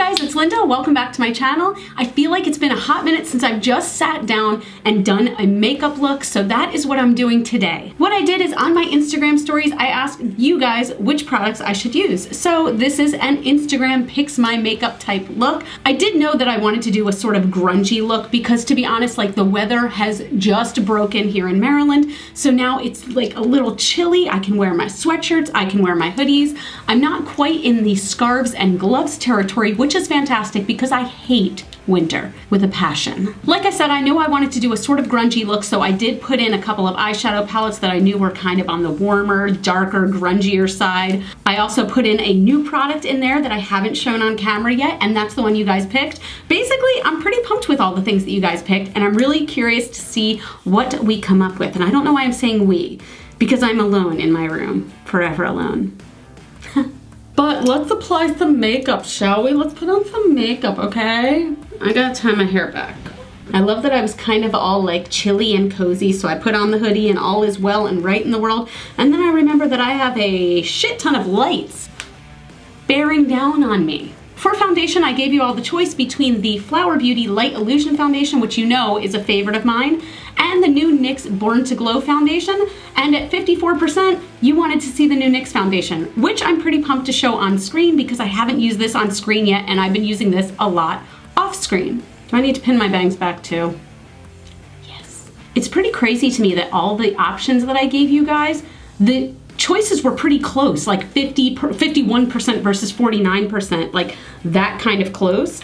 guys, it's Linda. Welcome back to my channel. I feel like it's been a hot minute since I've just sat down and done a makeup look, so that is what I'm doing today. What I did is on my Instagram stories, I asked you guys which products I should use. So this is an Instagram picks my makeup type look. I did know that I wanted to do a sort of grungy look because, to be honest, like the weather has just broken here in Maryland, so now it's like a little chilly. I can wear my sweatshirts, I can wear my hoodies. I'm not quite in the scarves and gloves territory, which is fantastic because I hate winter with a passion. Like I said, I knew I wanted to do a sort of grungy look, so I did put in a couple of eyeshadow palettes that I knew were kind of on the warmer, darker, grungier side. I also put in a new product in there that I haven't shown on camera yet, and that's the one you guys picked. Basically, I'm pretty pumped with all the things that you guys picked, and I'm really curious to see what we come up with. And I don't know why I'm saying we, because I'm alone in my room, forever alone. But let's apply some makeup, shall we? Let's put on some makeup, okay? I gotta tie my hair back. I love that I was kind of all like chilly and cozy, so I put on the hoodie and all is well and right in the world. And then I remember that I have a shit ton of lights bearing down on me. For foundation, I gave you all the choice between the Flower Beauty Light Illusion Foundation, which you know is a favorite of mine, and the new NYX Born to Glow Foundation. And at 54%, you wanted to see the new NYX foundation, which I'm pretty pumped to show on screen because I haven't used this on screen yet, and I've been using this a lot off screen. Do I need to pin my bangs back too? Yes. It's pretty crazy to me that all the options that I gave you guys, the choices were pretty close, like 51% versus 49%, like that kind of close.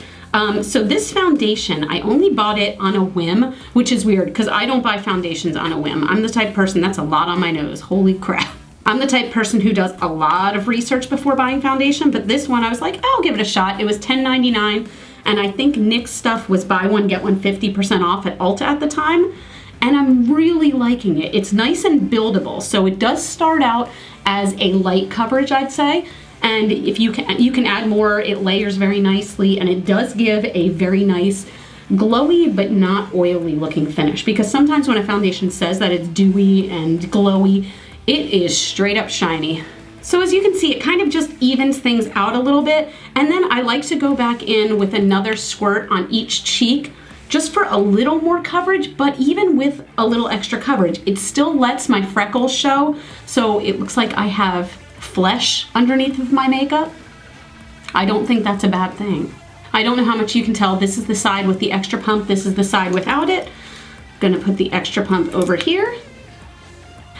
So this foundation, I only bought it on a whim, which is weird because I don't buy foundations on a whim. I'm the type of person, that's a lot on my nose, holy crap. I'm the type of person who does a lot of research before buying foundation, but this one I was like, I'll give it a shot. It was $10.99, and I think NYX stuff was buy one, get one 50% off at Ulta at the time. And I'm really liking it. It's nice and buildable. So it does start out as a light coverage, I'd say. And if you can add more, it layers very nicely, and it does give a very nice glowy but not oily looking finish. Because sometimes when a foundation says that it's dewy and glowy, it is straight up shiny. So as you can see, it kind of just evens things out a little bit. And then I like to go back in with another squirt on each cheek, just for a little more coverage, but even with a little extra coverage, it still lets my freckles show, so it looks like I have flesh underneath of my makeup. I don't think that's a bad thing. I don't know how much you can tell. This is the side with the extra pump, this is the side without it. I'm gonna put the extra pump over here.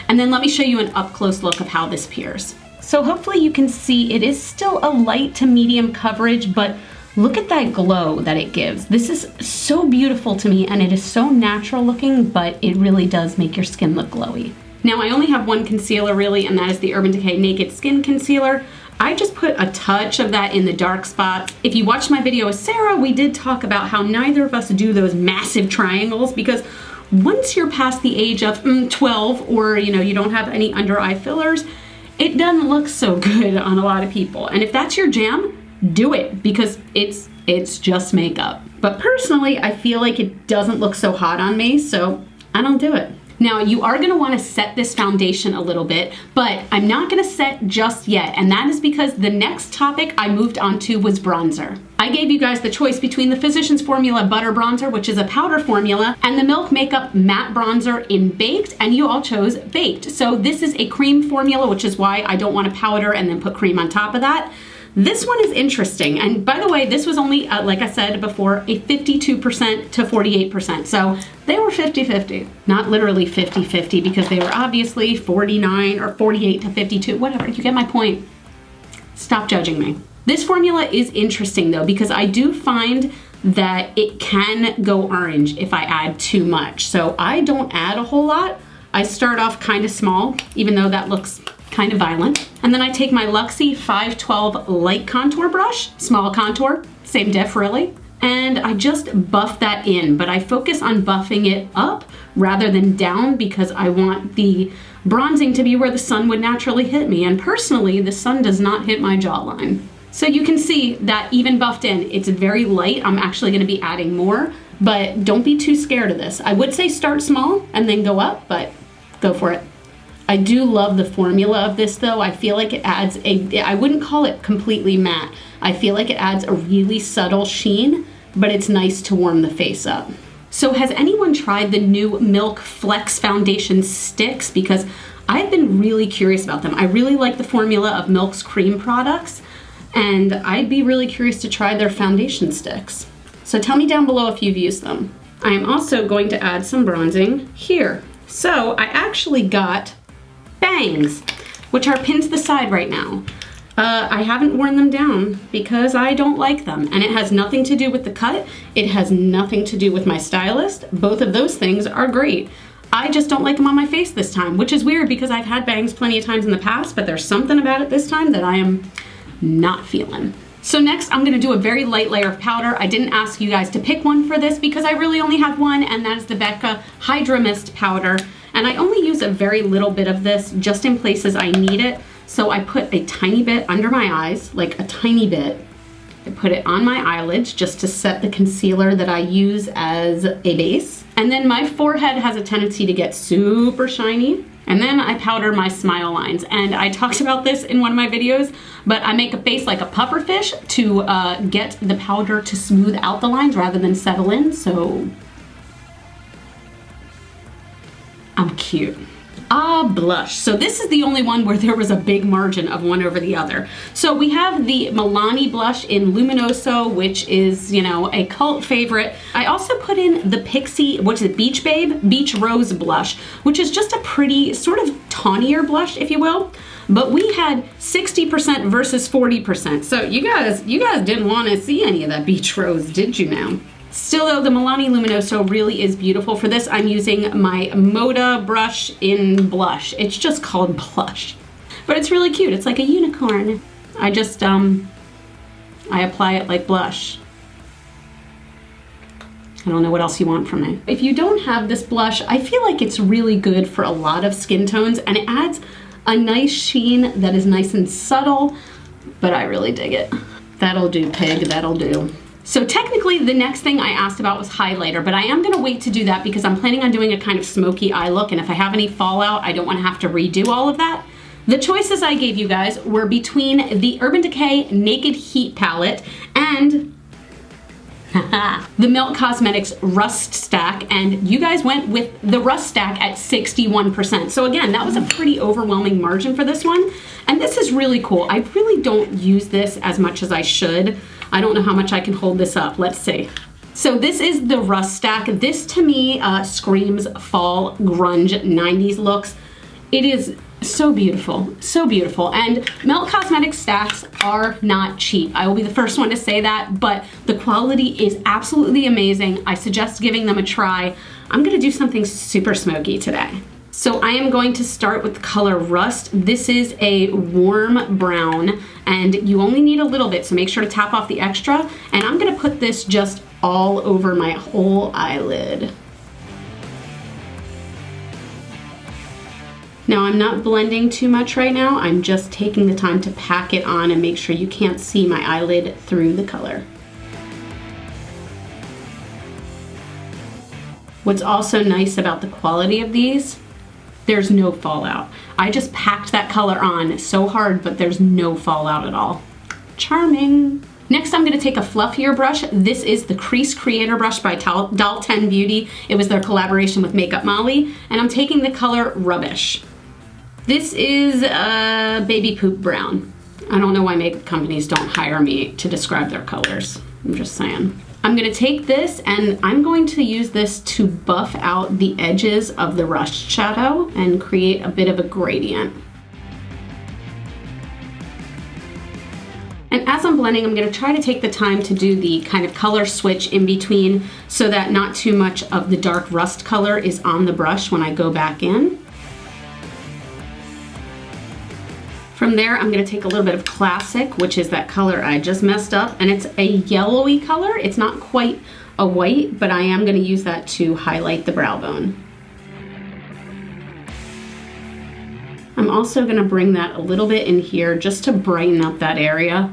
And then let me show you an up-close look of how this appears. So hopefully you can see it is still a light to medium coverage, but look at that glow that it gives. This is so beautiful to me, and it is so natural looking, but it really does make your skin look glowy. Now I only have one concealer really, and that is the Urban Decay Naked Skin Concealer. I just put a touch of that in the dark spots. If you watched my video with Sarah, we did talk about how neither of us do those massive triangles, because once you're past the age of 12, or you don't have any under eye fillers, it doesn't look so good on a lot of people. And if that's your jam, do it, because it's just makeup. But personally, I feel like it doesn't look so hot on me, so I don't do it. Now, you are gonna wanna set this foundation a little bit, but I'm not gonna set just yet, and that is because the next topic I moved on to was bronzer. I gave you guys the choice between the Physicians Formula Butter Bronzer, which is a powder formula, and the Milk Makeup Matte Bronzer in Baked, and you all chose Baked. So this is a cream formula, which is why I don't wanna powder and then put cream on top of that. This one is interesting, and by the way, this was only, like I said before, a 52% to 48%, so they were 50-50. Not literally 50-50, because they were obviously 49 or 48 to 52, whatever, you get my point. Stop judging me. This formula is interesting though, because I do find that it can go orange if I add too much, so I don't add a whole lot. I start off kind of small, even though that looks kind of violent. And then I take my Luxie 512 light contour brush, small contour, same diff really, and I just buff that in, but I focus on buffing it up rather than down because I want the bronzing to be where the sun would naturally hit me, and personally, the sun does not hit my jawline. So you can see that even buffed in, it's very light. I'm actually gonna be adding more, but don't be too scared of this. I would say start small and then go up, but go for it. I do love the formula of this though. I feel like it adds I wouldn't call it completely matte. I feel like it adds a really subtle sheen, but it's nice to warm the face up. So has anyone tried the new Milk Flex Foundation Sticks? Because I've been really curious about them. I really like the formula of Milk's cream products, and I'd be really curious to try their foundation sticks. So tell me down below if you've used them. I am also going to add some bronzing here. So I actually got bangs, which are pinned to the side right now. I haven't worn them down because I don't like them, and it has nothing to do with the cut. It has nothing to do with my stylist. Both of those things are great. I just don't like them on my face this time, which is weird because I've had bangs plenty of times in the past, but there's something about it this time that I am not feeling. So next I'm gonna do a very light layer of powder. I didn't ask you guys to pick one for this because I really only have one, and that is the Becca Hydra Mist powder. And I only use a very little bit of this just in places I need it. So I put a tiny bit under my eyes, like a tiny bit. I put it on my eyelids just to set the concealer that I use as a base. And then my forehead has a tendency to get super shiny. And then I powder my smile lines. And I talked about this in one of my videos, but I make a face like a pufferfish to get the powder to smooth out the lines rather than settle in. So I'm cute. Blush. So this is the only one where there was a big margin of one over the other. So we have the Milani blush in Luminoso, which is, you know, a cult favorite. I also put in the Pixie, which is Beach Babe Beach Rose blush, which is just a pretty sort of tawnier blush, if you will. But we had 60% versus 40%. So you guys didn't want to see any of that Beach Rose, did you now? Still though, the Milani Luminoso really is beautiful. For this, I'm using my Moda brush in blush. It's just called blush, but it's really cute. It's like a unicorn. I just, I apply it like blush. I don't know what else you want from me. If you don't have this blush, I feel like it's really good for a lot of skin tones, and it adds a nice sheen that is nice and subtle, but I really dig it. That'll do, pig, that'll do. So technically the next thing I asked about was highlighter, but I am gonna wait to do that because I'm planning on doing a kind of smoky eye look, and if I have any fallout, I don't wanna have to redo all of that. The choices I gave you guys were between the Urban Decay Naked Heat palette and the Milk Cosmetics Rust Stack, and you guys went with the Rust Stack at 61%. So again, that was a pretty overwhelming margin for this one, and this is really cool. I really don't use this as much as I should. I don't know how much I can hold this up. Let's see. So this is the Rust Stack. This to me screams fall grunge 90s looks. It is so beautiful, so beautiful. And Milk Cosmetics stacks are not cheap. I will be the first one to say that, but the quality is absolutely amazing. I suggest giving them a try. I'm gonna do something super smoky today. So I am going to start with the color Rust. This is a warm brown, and you only need a little bit, so make sure to tap off the extra. And I'm gonna put this just all over my whole eyelid. Now I'm not blending too much right now. I'm just taking the time to pack it on and make sure you can't see my eyelid through the color. What's also nice about the quality of these, there's no fallout. I just packed that color on so hard, but there's no fallout at all. Charming. Next, I'm gonna take a fluffier brush. This is the Crease Creator brush by Doll 10 Beauty. It was their collaboration with Makeup Molly, and I'm taking the color Rubbish. This is Baby Poop Brown. I don't know why makeup companies don't hire me to describe their colors. I'm just saying. I'm gonna take this and I'm going to use this to buff out the edges of the Rust shadow and create a bit of a gradient. And as I'm blending, I'm gonna try to take the time to do the kind of color switch in between so that not too much of the dark rust color is on the brush when I go back in. From there, I'm gonna take a little bit of Classic, which is that color I just messed up, and it's a yellowy color. It's not quite a white, but I am gonna use that to highlight the brow bone. I'm also gonna bring that a little bit in here just to brighten up that area.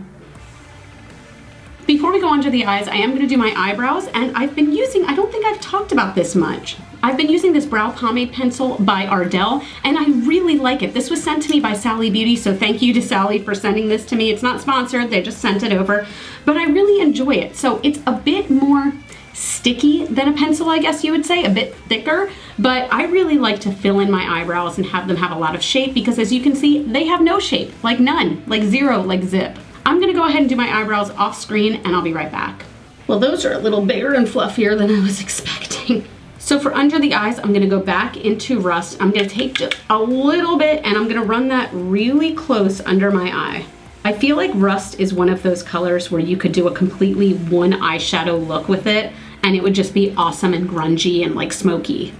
Before before we go on to the eyes, I am gonna do my eyebrows, and I've been using, I don't think I've talked about this much. I've been using this brow pomade pencil by Ardell, and I really like it. This was sent to me by Sally Beauty, so thank you to Sally for sending this to me. It's not sponsored, they just sent it over, but I really enjoy it. So it's a bit more sticky than a pencil, I guess you would say, a bit thicker, but I really like to fill in my eyebrows and have them have a lot of shape, because as you can see, they have no shape, like none, like zero, like zip. I'm gonna go ahead and do my eyebrows off screen, and I'll be right back. Well, those are a little bigger and fluffier than I was expecting. So for under the eyes, I'm gonna go back into Rust. I'm gonna take just a little bit and I'm gonna run that really close under my eye. I feel like Rust is one of those colors where you could do a completely one eyeshadow look with it and it would just be awesome and grungy and like smoky.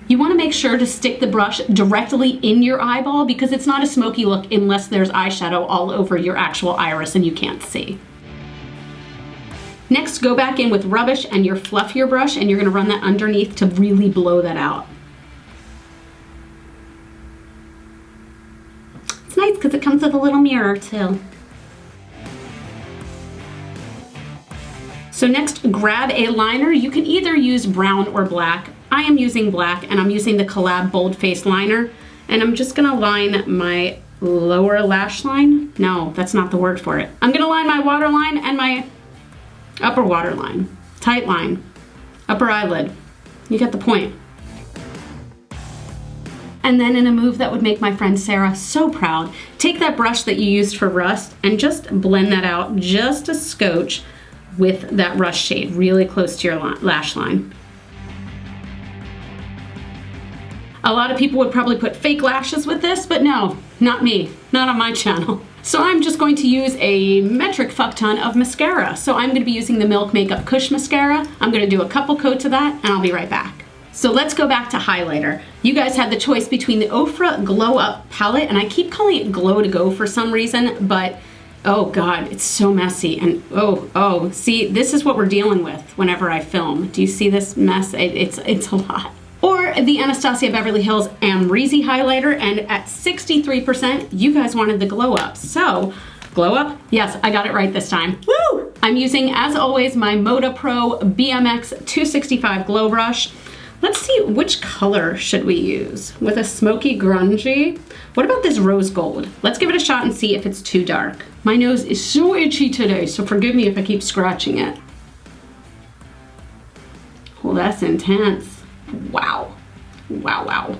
You wanna make sure to stick the brush directly in your eyeball because it's not a smoky look unless there's eyeshadow all over your actual iris and you can't see. Next, go back in with Rubbish and your fluffier brush, and you're gonna run that underneath to really blow that out. It's nice because it comes with a little mirror too. So next, grab a liner. You can either use brown or black. I am using black, and I'm using the Collab Bold Face Liner, and I'm just gonna line my lower lash line. No, that's not the word for it. I'm gonna line my waterline and my upper waterline, tight line, upper eyelid. You get the point. And then in a move that would make my friend Sarah so proud, take that brush that you used for Rust and just blend that out just a scotch with that Rust shade, really close to your lash line. A lot of people would probably put fake lashes with this, but no, not me, not on my channel. So I'm just going to use a metric fuck ton of mascara. So I'm gonna be using the Milk Makeup Kush Mascara. I'm gonna do a couple coats of that and I'll be right back. So let's go back to highlighter. You guys had the choice between the Ofra Glow Up palette, and I keep calling it Glow to Go for some reason, but oh God, it's so messy. And oh, see, this is what we're dealing with whenever I film. Do you see this mess? It's a lot. Or the Anastasia Beverly Hills Amrezy highlighter, and at 63%, you guys wanted the glow up. So, glow up? Yes, I got it right this time. Woo! I'm using, as always, my Moda Pro BMX 265 glow brush. Let's see, which color should we use? With a smoky grungy? What about this rose gold? Let's give it a shot and see if it's too dark. My nose is so itchy today, so forgive me if I keep scratching it. Well, that's intense. Wow. Wow, wow.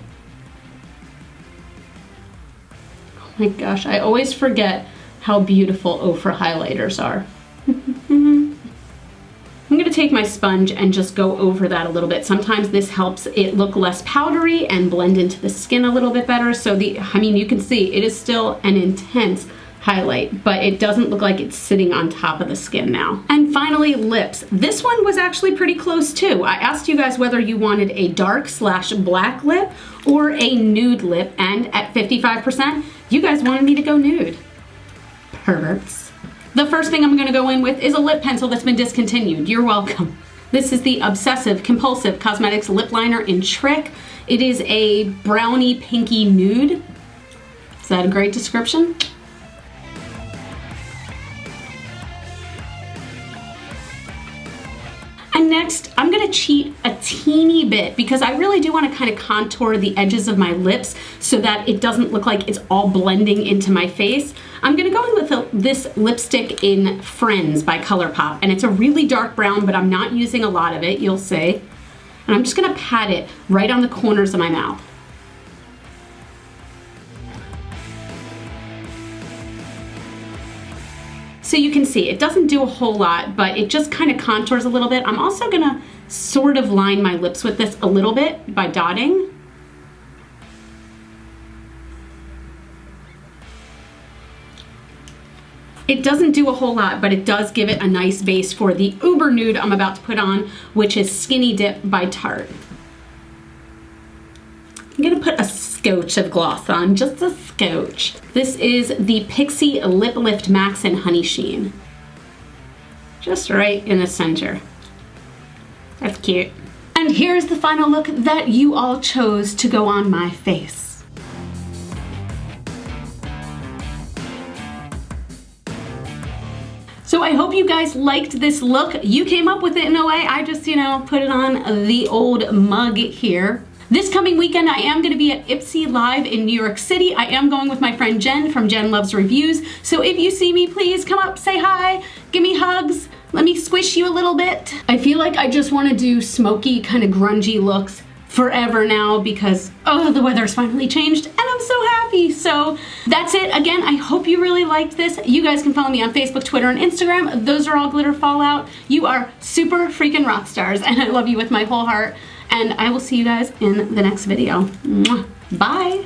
Oh my gosh, I always forget how beautiful Ofra highlighters are. I'm gonna take my sponge and just go over that a little bit. Sometimes this helps it look less powdery and blend into the skin a little bit better. So you can see it is still an intense highlight, but it doesn't look like it's sitting on top of the skin now. And finally, lips. This one was actually pretty close too. I asked you guys whether you wanted a dark/black lip or a nude lip, and at 55%, you guys wanted me to go nude. Perverts. The first thing I'm gonna go in with is a lip pencil that's been discontinued. You're welcome. This is the Obsessive Compulsive Cosmetics Lip Liner in Trick. It is a brownie pinky nude. Is that a great description? And next, I'm gonna cheat a teeny bit because I really do wanna kind of contour the edges of my lips so that it doesn't look like it's all blending into my face. I'm gonna go in with this lipstick in Friends by Colourpop, and it's a really dark brown, but I'm not using a lot of it, you'll see. And I'm just gonna pat it right on the corners of my mouth. So you can see it doesn't do a whole lot, but it just kind of contours a little bit. I'm also gonna sort of line my lips with this a little bit by dotting. It doesn't do a whole lot, but it does give it a nice base for the uber nude I'm about to put on, which is Skinny Dip by Tarte. I'm gonna put a scotch of gloss on, just a scotch. This is the Pixie Lip Lift Max in Honey Sheen. Just right in the center. That's cute. And here's the final look that you all chose to go on my face. So So I hope you guys liked this look. You came up with it in a way. I just, you know, put it on the old mug here. This coming weekend, I am going to be at Ipsy Live in New York City. I am going with my friend Jen from Jen Loves Reviews. So if you see me, please come up, say hi, give me hugs, let me squish you a little bit. I feel like I just want to do smoky, kind of grungy looks forever now because, oh, the weather's finally changed and I'm so happy. So that's it. Again, I hope you really liked this. You guys can follow me on Facebook, Twitter, and Instagram. Those are all GlitterFallout. You are super freaking rock stars and I love you with my whole heart. And I will see you guys in the next video. Mwah. Bye.